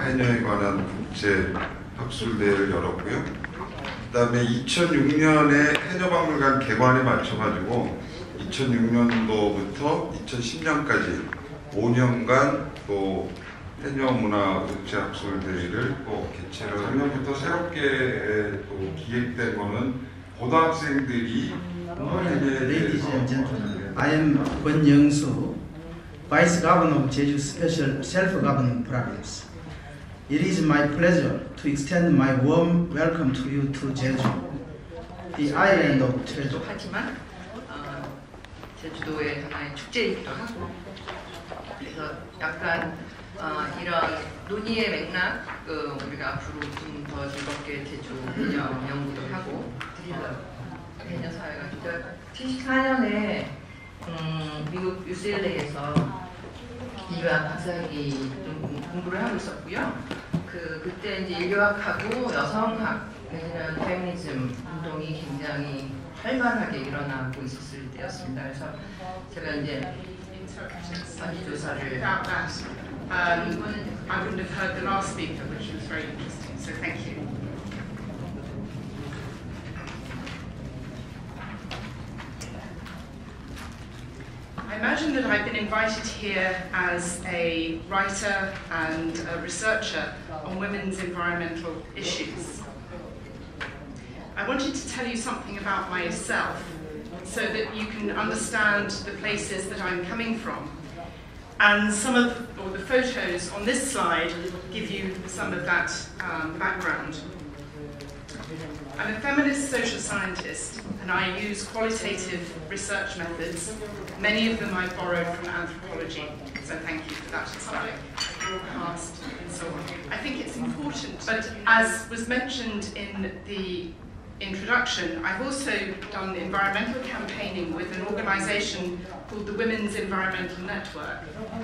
해녀에 관한 국제 학술대회를 열었고요. 그다음에 2006년에 해녀박물관 개관에 맞춰가지고 2006년도부터 2010년까지 5년간 또 해녀문화 국제학술대회를 또 개최를 작년부터 새롭게 또 기획된 거는 고등학생들이 Ladies and gentlemen, I am Kwon Young-soo, Vice Governor of Jeju Special Self-Government Province. It is my pleasure to extend my warm welcome to you to Jeju, the island of treasure. 하지만 제주도의 하나의 축제이기도 하고, 그래서 약간 이런 논의의 맥락, 우리가 앞으로 좀 더 즐겁게 제주 해녀 연구도 하고 해녀 사회가 74년에 미국 UCLA에서 인류학 박사학위 좀 공부를 하고 있었고요. 그때 이제 인류학하고 여성학, 왜냐면 페미니즘 운동이 굉장히 활발하게 일어나고 있었을 때였습니다. 그래서 제가 이제 조사를 I wouldn't have heard the last speaker, which was very interesting, so thank you. I imagine that I've been invited here as a writer and a researcher on women's environmental issues. I wanted to tell you something about myself so that you can understand the places that I'm coming from. And the photos on this slide give you some of that background. I'm a feminist social scientist, and I use qualitative research methods. Many of them I borrowed from anthropology, so thank you for that as well. Broadcast and so on. I think it's important, but as was mentioned in the introduction, I've also done environmental campaigning with an organisation called the Women's Environmental Network.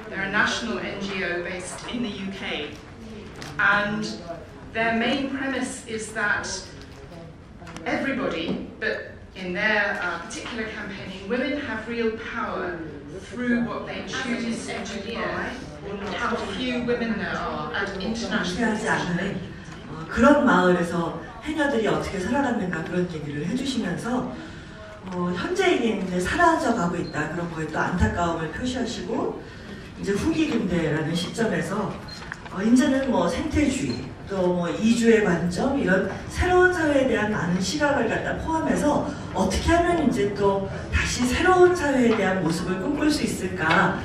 They're a national NGO based in the UK, and their main premise is that everybody, but in their particular campaigning, women have real power through what they choose to engineer, how few women there are at international 그런 마을에서 해녀들이 어떻게 살아갔는가 그런 얘기를 해주시면서 현재 이제 사라져가고 있다 그런 거에 또 안타까움을 표시하시고 이제 후기 근대라는 시점에서 이제는 뭐 생태주의 또 뭐 이주의 관점 이런 새로운 사회에 대한 많은 시각을 갖다 포함해서 어떻게 하면 이제 또 다시 새로운 사회에 대한 모습을 꿈꿀 수 있을까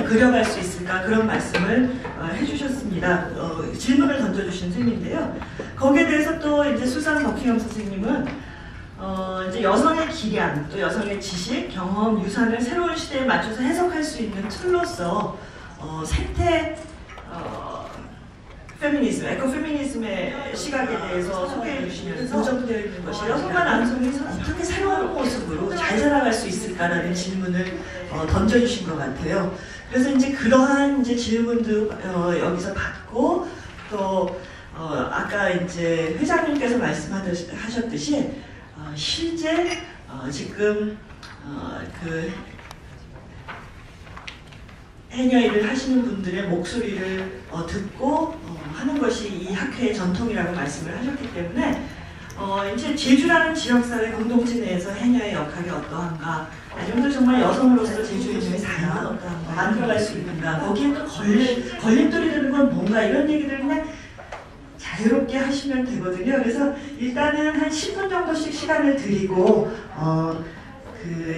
그려갈 수 있을까 그런 말씀을 해주셨습니다. 질문을 던져주신 셈인데요. 거기에 대해서 또 이제 수산 버킹엄 선생님은 이제 여성의 기량, 또 여성의 지식, 경험, 유산을 새로운 시대에 맞춰서 해석할 수 있는 툴로서 생태 페미니즘, 에코페미니즘의 시각에 대해서 소개해 주시면서 고정되어 있는 것이 여성과 남성이 어떻게 새로운 모습으로 잘 살아갈 수 있을까라는 질문을 던져주신 것 같아요. 그래서 이제 그러한 이제 질문도 여기서 받고 또 아까 이제 회장님께서 말씀하셨듯이 실제 지금 그 해녀 일을 하시는 분들의 목소리를 듣고 하는 것이 이 학회의 전통이라고 말씀을 하셨기 때문에 이제 제주라는 지역사회 공동체 내에서 해녀의 역할이 어떠한가 아니면 또 정말 여성으로서 제주 해녀의 삶은 어떠한가 만들어갈 수 있는가 거기에 또 걸림돌이 되는 건 뭔가 이런 얘기들 그냥 자유롭게 하시면 되거든요. 그래서 일단은 한 10분 정도씩 시간을 드리고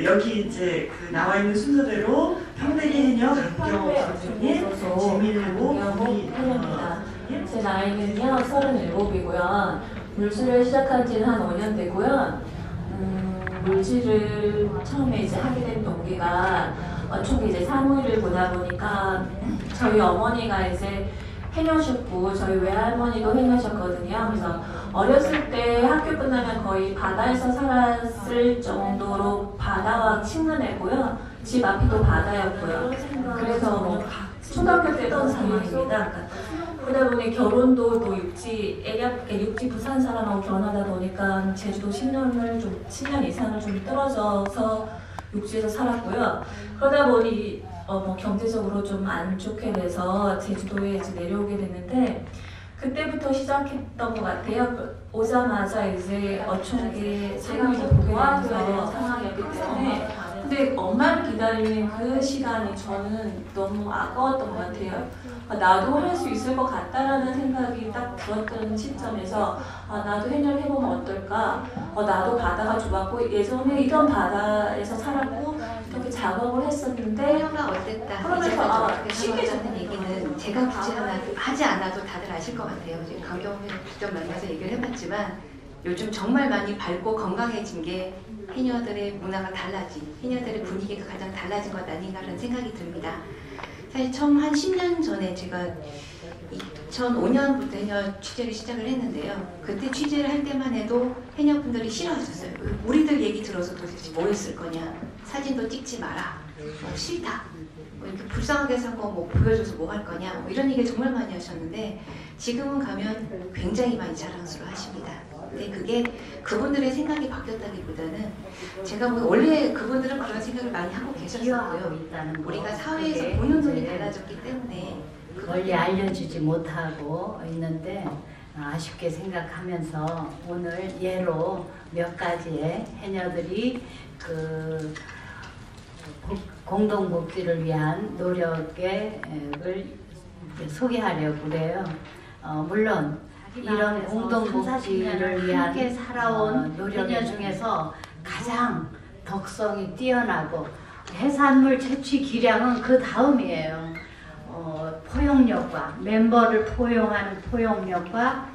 여기 이제 나와 있는 순서대로 평대리 해녀 강경옥 선생님, 재민고 해녀입니다. 제 나이는요 37이고요. 물질을 시작한 지는 한 5년 되고요. 물질을 처음에 이제 하게 된 동기가 어촌 이제 사무일을 보다 보니까 저희 어머니가 이제 해녀셨고 저희 외할머니도 해녀셨거든요. 그래서 어렸을 때 학교 끝나면 거의 바다에서 살았을 정도로 바다와 친근했고요. 집 앞이 또 바다였고요. 그래서 뭐 초등학교 때 했던 상황입니다. 그러다 보니 결혼도 또 육지 부산 사람하고 결혼하다 보니까 제주도 10년 이상을 좀 떨어져서 육지에서 살았고요. 그러다 보니 뭐 경제적으로 좀 안 좋게 돼서 제주도에 이제 내려오게 됐는데 그때부터 시작했던 것 같아요. 오자마자 이제 어촌계 상황을 도와줘야 되는 상황이었기 때문에 근데 엄마를 기다리는 그 시간이 저는 너무 아까웠던 것 같아요. 나도 할 수 있을 것 같다라는 생각이 딱 들었던 시점에서 나도 해녀를 해보면 어떨까? 나도 바다가 좋았고 예전에 이런 바다에서 살았고 이렇게 작업을 했었는데 해녀가 어땠다. 그러면서 쉽게 듣는 얘기는 제가 굳이 하지 않아도 다들 아실 것 같아요. 지금 강경훈 직접 만나서 얘기를 해봤지만 요즘 정말 많이 밝고 건강해진 게 해녀들의 문화가 달라진, 해녀들의 분위기가 가장 달라진 것 아닌가라는 생각이 듭니다. 사실 처음 한 10년 전에 제가 2005년부터 해녀 취재를 시작을 했는데요. 그때 취재를 할 때만 해도 해녀분들이 싫어하셨어요. 우리들 얘기 들어서 도대체 뭐 했을 거냐. 사진도 찍지 마라. 싫다. 이렇게 불쌍하게 사고 뭐 보여줘서 뭐 할 거냐. 뭐 이런 얘기 정말 많이 하셨는데 지금은 가면 굉장히 많이 자랑스러워 하십니다. 근데 그게 그분들의 생각이 바뀌었다기보다는 제가 원래 그분들은 그런 생각을 많이 하고 계셨었고요. 우리가 사회에서 보는 눈이 달라졌기 때문에 널리 알려주지 못하고 있는데 아쉽게 생각하면서 오늘 예로 몇 가지의 해녀들이 그 공동복지를 위한 노력을 소개하려고 그래요. 물론 이런 공동복지를 위한 함께 살아온 노력 중에서 가장 덕성이 뛰어나고 해산물 채취 기량은 그 다음이에요. 포용력과 멤버를 포용하는 포용력과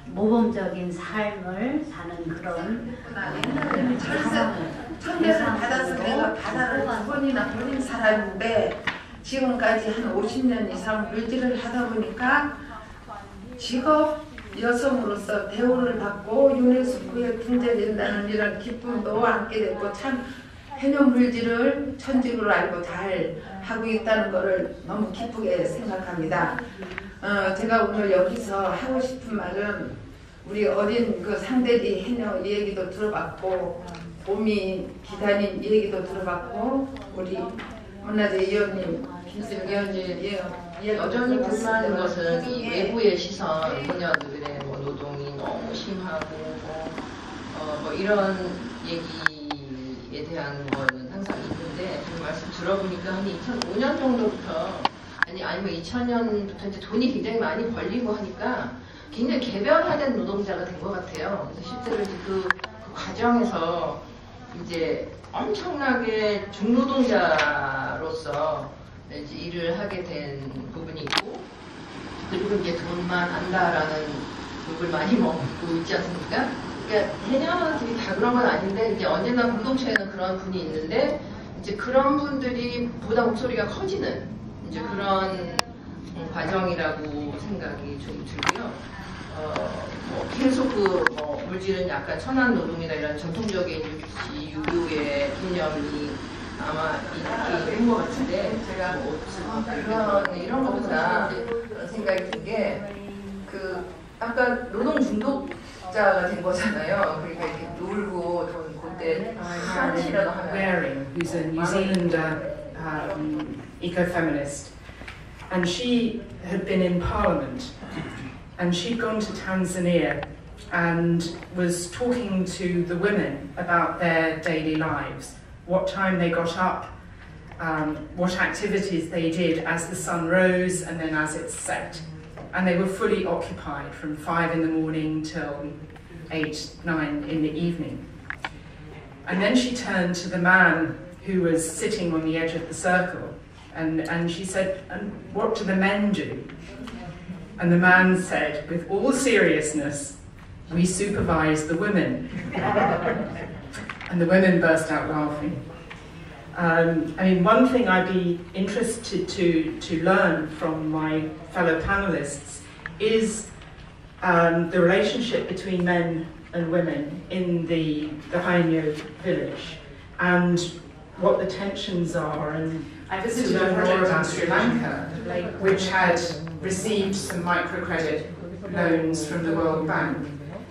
모범적인 삶을 사는 그런 천대를 받아서 내가 바다를 2번이나 버린 사람인데 지금까지 한 50년 이상 물질을 하다 보니까 직업 여성으로서 대우를 받고 유네스코에 등재된다는 이런 기쁨도 안게 됐고 참 해녀 물질을 천직으로 알고 잘 하고 있다는 것을 너무 기쁘게 생각합니다. 제가 오늘 여기서 하고 싶은 말은 우리 어린 그 상대리 해녀 얘기도 들어봤고 봄이 기다린 얘기도 들어봤고 우리 문화재 위원님 김수영 위원님 여전히 불만인 것은 이 외부의 시선, 해녀들의 노동이 너무 심하고 뭐 이런 얘기에 대한 거는 항상 있는데 그 말씀 들어보니까 한 2005년 정도부터 아니면 2000년부터 이제 돈이 굉장히 많이 벌리고 하니까 굉장히 개별화된 노동자가 된 것 같아요. 그래서 실제로 이제 그 과정에서 이제 엄청나게 중노동자로서 이제 일을 하게 된 부분이 있고 그리고 이제 돈만 안다라는 욕을 많이 먹고 있지 않습니까? 그러니까 해녀들이 다 그런 건 아닌데 이제 언제나 공동체에는 그런 분이 있는데 이제 그런 분들이 보다 목소리가 커지는 이제 그런 과정이라고 생각이 좀 들고요. 뭐 계속 뭐 물질은 약간 천한 노동이나 이런 전통적인 유교의 개념이 아마 있긴 것 같은데 제가 이런 것보다 생각이 든 게 그 아까 노동 중독자가 된 거잖아요. 그러니까 이렇게 놀고 돈 그때 한시라도 하면. Waring, who's a New Zealander ecofeminist, and she had been in Parliament, and she'd gone to Tanzania and was talking to the women about their daily lives. What time they got up, what activities they did as the sun rose and then as it set. And they were fully occupied from 5 in the morning till 8, 9 in the evening. And then she turned to the man who was sitting on the edge of the circle and she said, "And what do the men do?" And the man said, with all seriousness, "We supervise the women." And the women burst out laughing. I mean, one thing I'd be interested to learn from my fellow panelists is the relationship between men and women in the Hainyo village and what the tensions are. And I visited a project in Sri Lanka, which had received some microcredit loans from the World Bank.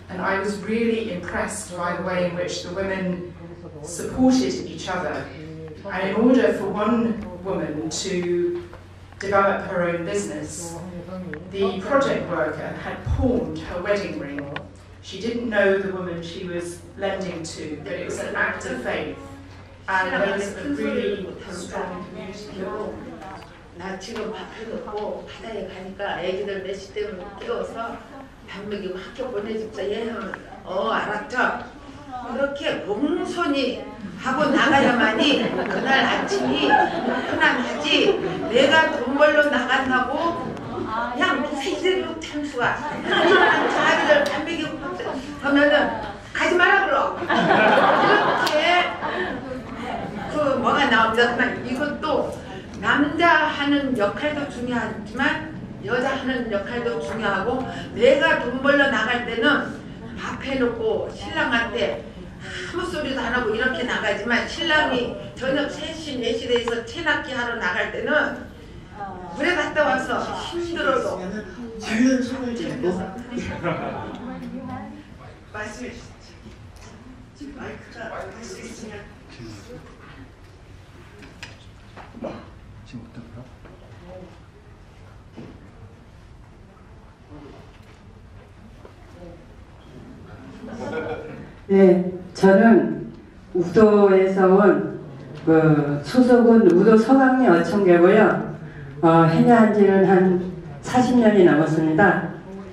And I was really impressed by the way in which the women supported each other And in order for one woman to develop her own business, the project worker had pawned her wedding ring. She didn't know the woman she was lending to, but it was an act of faith. And there was a really strong community level. 나 지금 밥 해놓고 바다에 가니까 애기들 넷이 때문에 깨워서 밥 먹이고 학교 보내줍자. 얘는 알았죠? 그렇게 공손히 하고 나가야만이 그날 아침이 편안하지. 내가 돈 벌러 나간다고 그냥 새끼들로 탐수가 자기들 밥 먹이고 그러면은 가지 마라 그러. 이렇게 그 뭐가 나옵니다. 그만 이것도 남자 하는 역할도 중요하지만 여자 하는 역할도 중요하고 내가 돈 벌러 나갈 때는 밥 해놓고 신랑한테 아무 소리도 안 하고 이렇게 나가지만 신랑이 저녁 3시, 4시 돼서 채낚기 하러 나갈 때는 물에 갔다 와서 힘들어도 얼른 손을 들고 말씀해 주시죠. 마이크가 할 수 있으면 네, 저는 우도에서 온 소속은 우도 서강리 어촌계고요. 해녀한 지는 한 40년이 넘었습니다.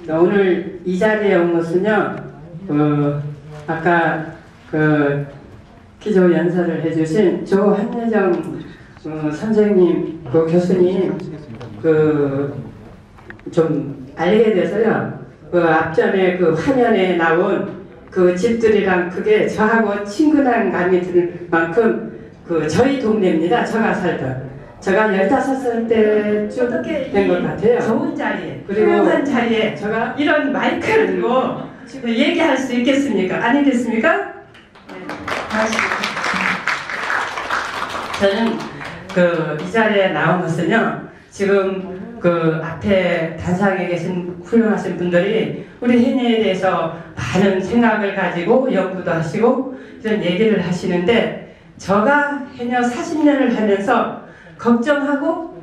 오늘 이 자리에 온 것은요, 아까 기조 연설을 해주신 조한예정 선생님, 교수님, 좀 알게 돼서요, 앞전에 화면에 나온 집들이랑 그게 저하고 친근한 감이 들 만큼 저희 동네입니다. 제가 살던. 제가 15살 때쯤 된 것 같아요. 좋은 자리에, 훌륭한 자리에 제가 이런 마이크를 들고 얘기할 수 있겠습니까? 아니겠습니까? 네. 저는 이 자리에 나온 것은요, 지금 앞에 단상에 계신 훌륭하신 분들이 우리 해녀에 대해서 많은 생각을 가지고 연구도 하시고 이런 얘기를 하시는데, 제가 해녀 40년을 하면서 걱정하고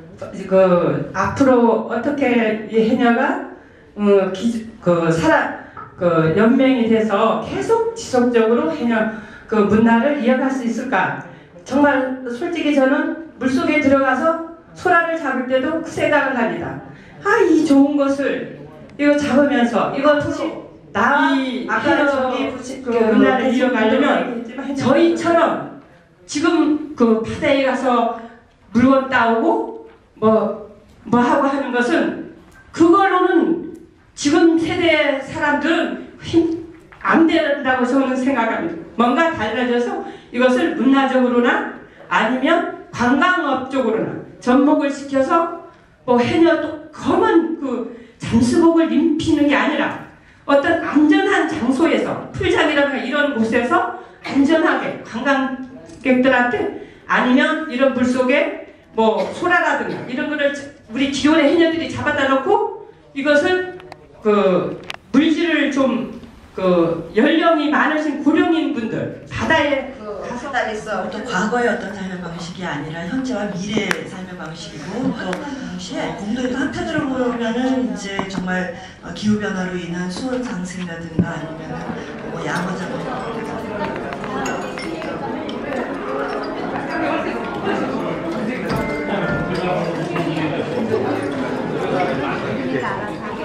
앞으로 어떻게 이 해녀가 연맹이 돼서 계속 지속적으로 해녀 문화를 이어갈 수 있을까? 정말 솔직히 저는 물속에 들어가서 소라를 잡을 때도 그 생각을 합니다. 이 좋은 것을 이거 잡으면서 이거 아까 저기 문화를 이어가려면 저희처럼 지금 바다에 가서 물건 따오고 뭐 하고 하는 것은 그걸로는 지금 세대 사람들은 안 된다고 저는 생각합니다. 뭔가 달라져서 이것을 문화적으로나 아니면 관광업 쪽으로나 접목을 시켜서 해녀도 검은 잠수복을 입히는 게 아니라 어떤 안전한 장소에서 풀장이라든가 이런 곳에서 안전하게 관광객들한테 아니면 이런 물속에 소라라든가 이런 거를 우리 기존의 해녀들이 잡아다 놓고 이것을 물질을 좀 연령이 많으신 고령인 분들 바다에 가서 또 과거의 어떤 삶의 방식이 아니라 현재와 미래의 삶의 방식이고 또 공도에도 한편으로 보면은 이제 정말 기후 변화로 인한 수온 상승이라든가 아니면 양어 작업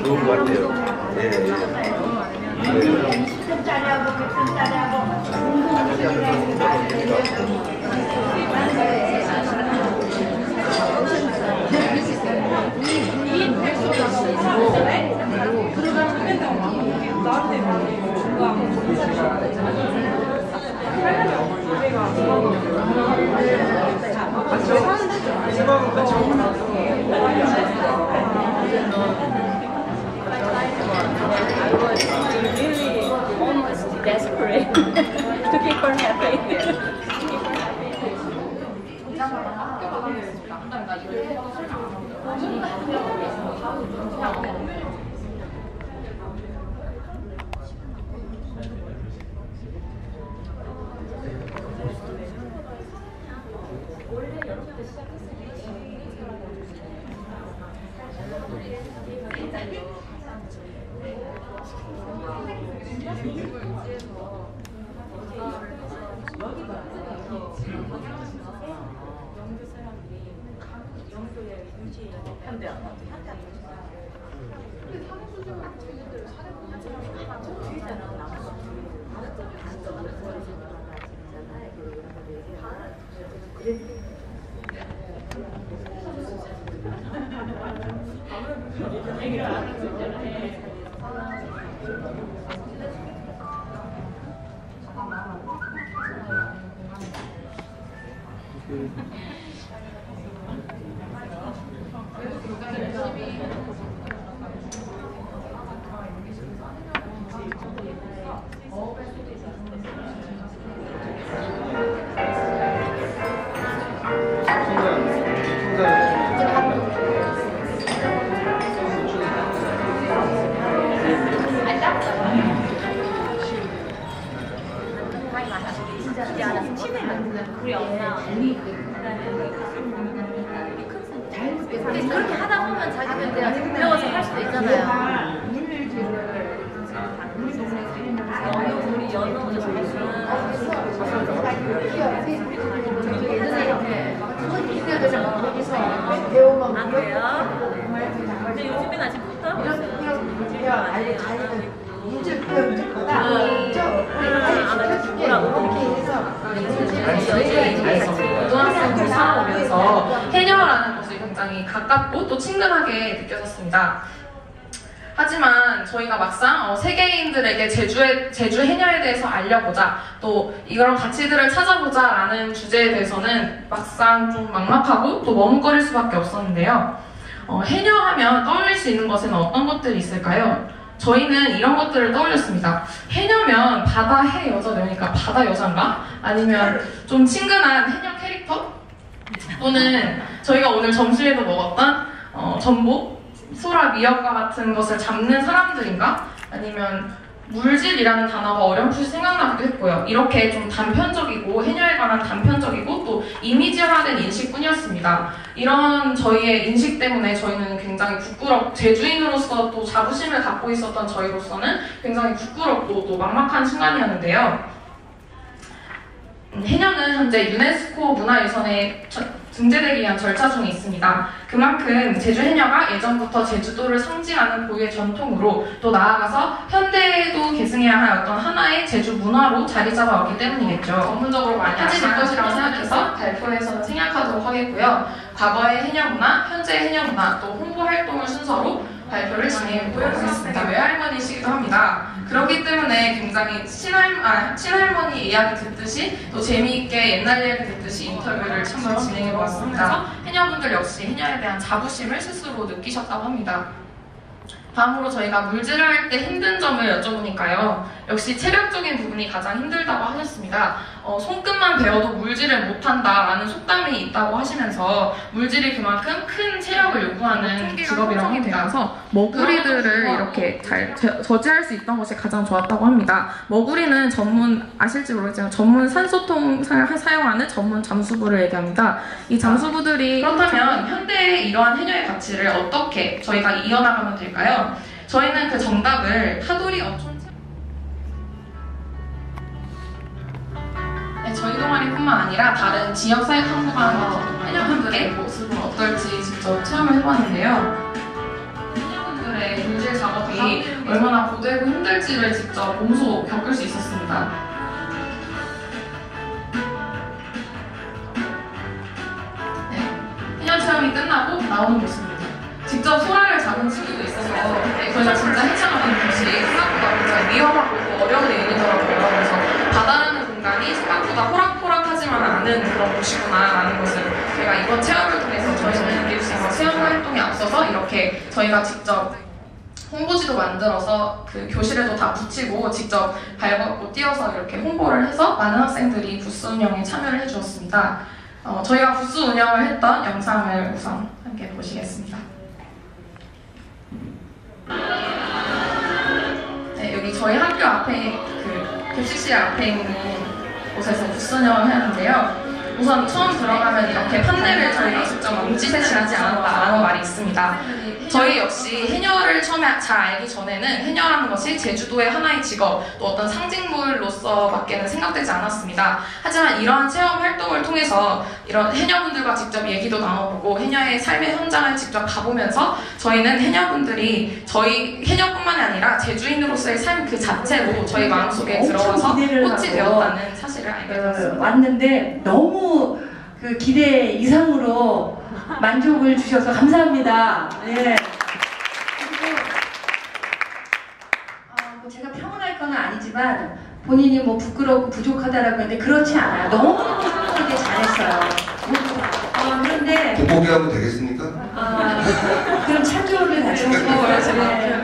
좋은 것 같아요. I was really almost desperate. 그렇게 하다 보면 자기는 내가 배워서 할 수도 있잖아요. 우리 연어도 예전에 이렇게 안 돼요. 근데 요즘엔 아직 못하고 고등학생들 살아오면서 해녀라는 곳이 굉장히 가깝고 또 친근하게 느껴졌습니다. 하지만 저희가 막상 세계인들에게 제주 해녀에 대해서 알려보자, 또 이런 가치들을 찾아보자 라는 주제에 대해서는 막상 좀 막막하고 또 머뭇거릴 수밖에 없었는데요. 해녀하면 떠올릴 수 있는 것에는 어떤 것들이 있을까요? 저희는 이런 것들을 떠올렸습니다. 해녀면 바다 해 여자려니까 바다 여잔가? 아니면 좀 친근한 해녀 캐릭터? 또는 저희가 오늘 점심에도 먹었던 전복, 소라, 미역과 같은 것을 잡는 사람들인가? 아니면 물질이라는 단어가 어렴풋이 생각나기도 했고요. 이렇게 좀 단편적이고 해녀에 관한 단편적이고 또 이미지화된 인식뿐이었습니다. 이런 저희의 인식 때문에 저희는 굉장히 제주인으로서 또 자부심을 갖고 있었던 저희로서는 굉장히 부끄럽고 또 막막한 순간이었는데요. 해녀는 현재 유네스코 문화유산에 등재되기 위한 절차 중에 있습니다. 그만큼 제주 해녀가 예전부터 제주도를 상징하는 고유의 전통으로 또 나아가서 현대에도 계승해야 할 어떤 하나의 제주 문화로 자리 잡아왔기 때문이겠죠. 전문적으로 많이 하실 것이라고 생각해서 발표에서는 생략하도록 하겠고요. 과거의 해녀 문화, 현재의 해녀 문화, 또 홍보 활동을 순서로 발표를 진행해보도록 하겠습니다. 외할머니시기도 합니다. 그렇기 때문에 굉장히 친할머니 이야기 듣듯이 또 재미있게 옛날 이야기 듣듯이 인터뷰를 참여 진행해보았습니다. 해녀분들 역시 해녀에 대한 자부심을 스스로 느끼셨다고 합니다. 다음으로 저희가 물질을 할 때 힘든 점을 여쭤보니까요. 역시 체력적인 부분이 가장 힘들다고 하셨습니다. 손끝만 배워도 물질을 못한다라는 속담이 있다고 하시면서 물질이 그만큼 큰 체력을 요구하는 직업이라고 합니다. 머구리들을 이렇게 잘 저지할 수 있던 것이 가장 좋았다고 합니다. 머구리는 아실지 모르겠지만 전문 산소통 사용하는 전문 잠수부를 얘기합니다. 이 잠수부들이 그렇다면 현대의 이러한 해녀의 가치를 어떻게 저희가 이어나가면 될까요? 저희는 그 정답을 하도리 어촌 저희 동아리뿐만 아니라 다른 지역사회 탐구반 해녀분들의 모습은 어떨지 직접 체험을 해봤는데요. 해녀분들의 물질 작업이 얼마나 고되고 힘들지를 직접 몸소 겪을 수 있었습니다. 해녀 체험이 끝나고 나오는 모습입니다. 직접 소라를 잡은 친구도 있어서 저희가 진짜 해체하는 것이 생각보다 굉장히 위험하고 어려운 일이더라고요. 그래서 바다라는 공간이 생각보다 호락호락하지만 않은 그런 곳이구나라는 것을 제가 이번 체험을 통해서 저희는 느낄 수 있어서 체험 활동에 앞서서 이렇게 저희가 직접 홍보지도 만들어서 그 교실에도 다 붙이고 직접 밟고 뛰어서 이렇게 홍보를 해서 많은 학생들이 부스 운영에 참여를 해주었습니다. 저희가 부스 운영을 했던 영상을 우선 함께 보시겠습니다. 네, 여기 저희 학교 앞에 그 교실실 앞에 있는 곳에서 부스 운영을 하는데요. 우선 처음 들어가면 이렇게 판넬을 저희가 직접 문지셋이 하지 않았다라는 말이 있습니다. 있습니다. 저희 역시 해녀를 처음에 잘 알기 전에는 해녀라는 것이 제주도의 하나의 직업, 또 어떤 상징물로서밖에는 생각되지 않았습니다. 하지만 이러한 체험 활동을 통해서 이런 해녀분들과 직접 얘기도 나눠보고 해녀의 삶의 현장을 직접 가보면서 저희는 해녀분들이 저희 해녀뿐만이 아니라 제주인으로서의 삶 그 자체로 저희 마음속에 들어와서 꽃이 되었다는 사실을 알게 되었습니다. 왔는데 너무 그 기대 이상으로 만족을 주셔서 감사합니다. 네. 그리고 제가 평온할 건 아니지만 본인이 뭐 부끄럽고 부족하다라고 했는데 그렇지 않아요. 너무 되게 잘했어요. 그런데 돋보기하면 되겠습니까? 그럼 참조를 같이 하시겠어요?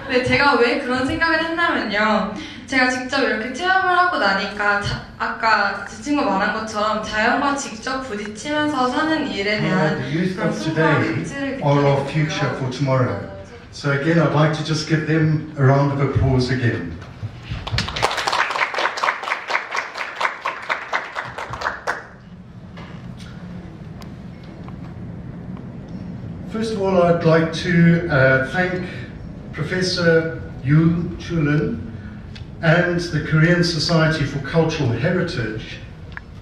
네, 제가 왜 그런 생각을 했냐면요. 제가 직접 이렇게 체험을 하고 나니까 아까 제 친구 말한 것처럼 자연과 직접 부딪히면서 사는 일에 대한 the youth 그런 of 풍부한 today 가치를 are our future for tomorrow. So again, I'd like to just give them a round of applause again. First of all, I'd like to thank Professor Yu Chulin and the Korean Society for Cultural Heritage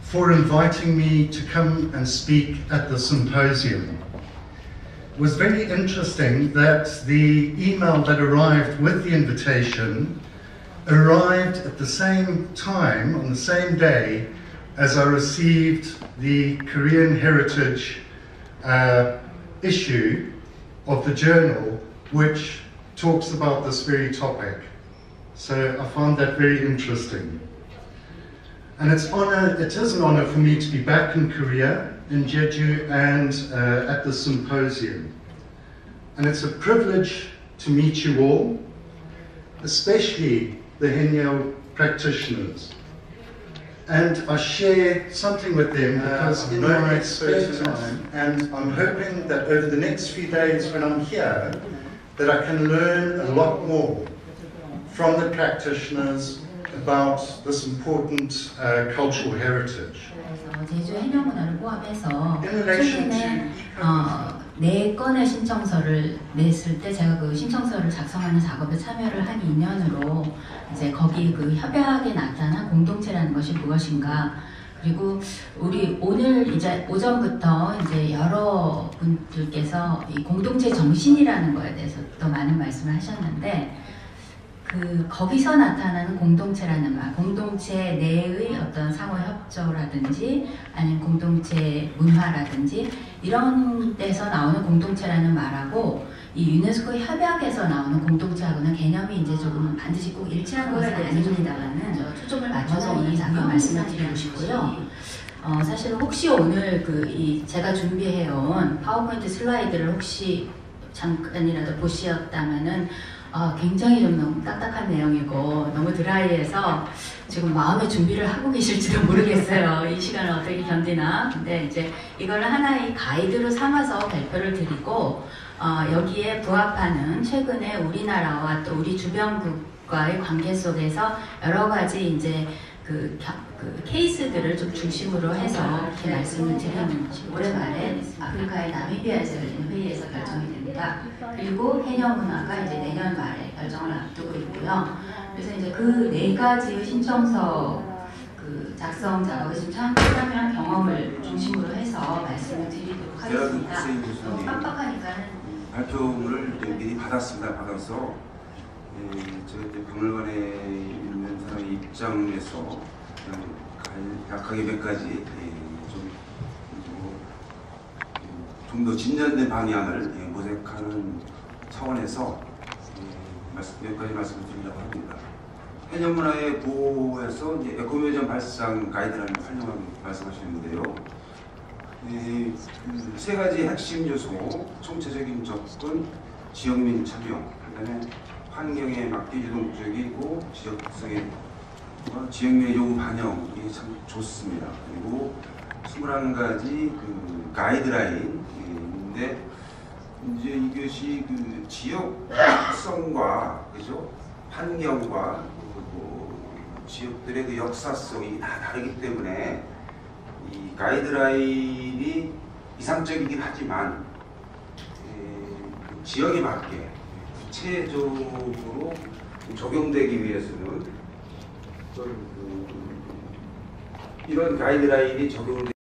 for inviting me to come and speak at the symposium. It was very interesting that the email that arrived with the invitation arrived at the same time, on the same day, as I received the Korean Heritage issue of the journal, which talks about this very topic. So I found that very interesting. And it is an honor for me to be back in Korea, in Jeju, and at the symposium. And it's a privilege to meet you all, especially the Haenyeo practitioners. And I share something with them because in my spare time, and I'm hoping that over the next few days when I'm here, that I can learn a lot more from the practitioners about this important cultural heritage. 제주 해녀 문화를 포함해서 최근에 4건의 신청서를 냈을 때 제가 그 신청서를 작성하는 작업에 참여를 한 인연으로 이제 거기 그 협약에 나타난 공동체라는 것이 무엇인가, 그리고 우리 오늘 이제 오전부터 이제 여러 분들께서 이 공동체 정신이라는 거에 대해서 더 많은 말씀을 하셨는데, 그 거기서 나타나는 공동체라는 말, 공동체 내의 어떤 상호 협조라든지 아니면 공동체 문화라든지 이런 데서 나오는 공동체라는 말하고 이 유네스코 협약에서 나오는 공동체하고는 개념이 이제 조금 반드시 꼭 일치한 것은 아닙니다만은 초점을 맞춰서 이 장면 말씀을 드리고 싶고요. 사실은 혹시 오늘 제가 준비해온 파워포인트 슬라이드를 혹시 잠깐이라도 보셨다면은 굉장히 좀 너무 딱딱한 내용이고 너무 드라이해서 지금 마음의 준비를 하고 계실지도 모르겠어요. 이 시간을 어떻게 견디나. 근데 이제 이걸 하나의 가이드로 삼아서 발표를 드리고 여기에 부합하는 최근에 우리나라와 또 우리 주변국과의 관계 속에서 여러 가지 이제 그 케이스들을 좀 중심으로 해서 이렇게 말씀을 드리는 올해 말에 아프리카의 나미비아에서 열리는 회의에서 결정이 됩니다. 그리고 해녀 문화가 이제 내년 말에 결정을 앞두고 있고요. 그래서 이제 그 4가지의 신청서 작성 작업에 좀 참여한 경험을 중심으로 해서 말씀을 드리도록 하겠습니다. 깜빡하니까는 발표를 미리 받아서 저희 박물관에 있는 사람의 입장에서 약하게 몇 가지 좀 더 진전된 방향을 모색하는 차원에서 몇 가지 말씀을 드리려고 합니다. 해녀 문화의 보호에서 에코뮤지엄 발상 가이드라는 활용을 말씀하시는데요. 3가지 핵심 요소, 총체적인 접근, 지역민 참여, 그다음에 환경에 맞게 유동적이고 지역성의 지역민의 요구 반영이 참 좋습니다. 그리고 21가지 가이드라인인데 이제 이것이 지역성과 그죠? 환경과 지역들의 역사성이 다 다르기 때문에 이 가이드라인이 이상적이긴 하지만 지역에 맞게 구체적으로 적용되기 위해서는 이런 가이드라인이 적용되기